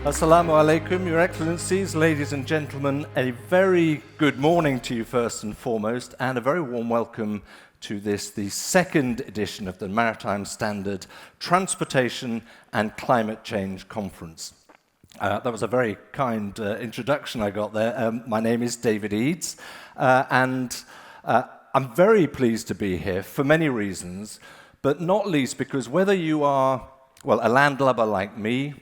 Assalamu alaikum, Your Excellencies, ladies and gentlemen. A very good morning to you first and foremost, and a very warm welcome to this, the second edition of the Maritime Standard Transportation and Climate Change Conference. That was a very kind introduction I got there. My name is David Eades, and I'm very pleased to be here for many reasons, but not least because whether you are, well, a landlubber like me,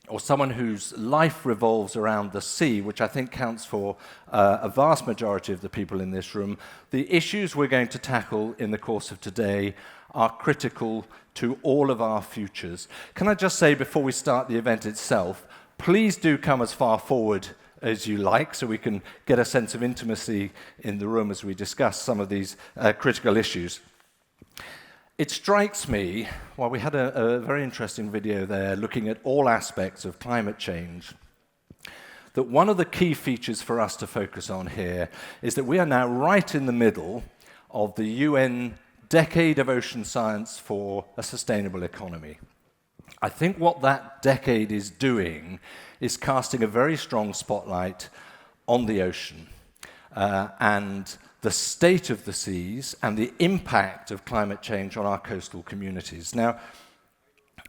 or someone whose life revolves around the sea, which I think counts for a vast majority of the people in this room, the issues we're going to tackle in the course of today are critical to all of our futures. Can I just say before we start the event itself, please do come as far forward as you like so we can get a sense of intimacy in the room as we discuss some of these critical issues. It strikes me, well, we had a very interesting video there looking at all aspects of climate change, that one of the key features for us to focus on here is that we are now right in the middle of the UN Decade of Ocean Science for a Sustainable Economy. I think what that decade is doing is casting a very strong spotlight on the ocean and the state of the seas and the impact of climate change on our coastal communities. Now,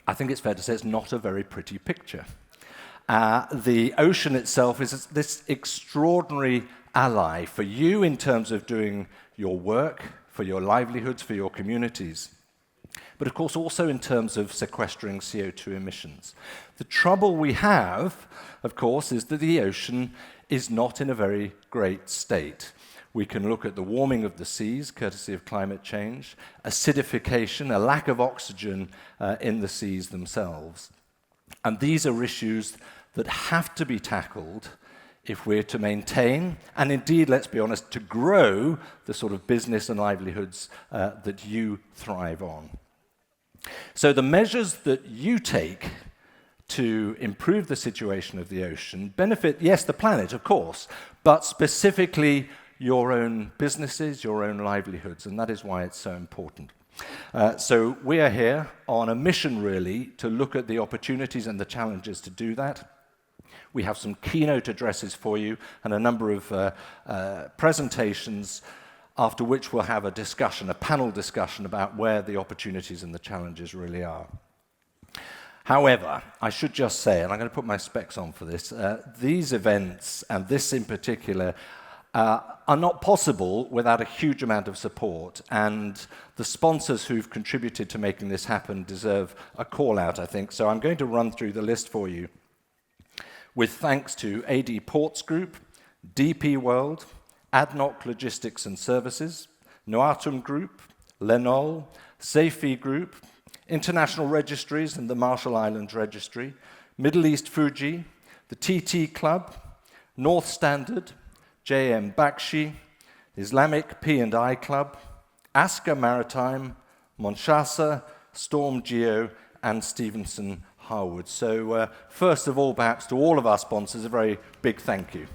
I think it's fair to say it's not a very pretty picture. The ocean itself is this extraordinary ally for you in terms of doing your work, for your livelihoods, for your communities, but of course also in terms of sequestering CO2 emissions. The trouble we have, of course, is that the ocean is not in a very great state. We can look at the warming of the seas, courtesy of climate change, acidification, a lack of oxygen in the seas themselves. And these are issues that have to be tackled if we're to maintain, and indeed, let's be honest, to grow the sort of business and livelihoods that you thrive on. So the measures that you take to improve the situation of the ocean benefit, yes, the planet, of course, but specifically your own businesses, your own livelihoods, and that is why it's so important. So we are here on a mission, really, to look at the opportunities and the challenges to do that. We have some keynote addresses for you and a number of presentations, after which we'll have a discussion, a panel discussion about where the opportunities and the challenges really are. However, I should just say, and I'm going to put my specs on for this, these events, and this in particular, are not possible without a huge amount of support, and the sponsors who've contributed to making this happen deserve a call out, I think. So I'm going to run through the list for you. With thanks to AD Ports Group, DP World, ADNOC Logistics and Services, Noatum Group, Lenol, Safety Group, International Registries and the Marshall Islands Registry, Middle East Fuji, the TT Club, North Standard, JM Bakshi, Islamic P&I Club, Aska Maritime, Monshasa, Storm Geo, and Stevenson Harwood. So first of all, perhaps to all of our sponsors, a very big thank you.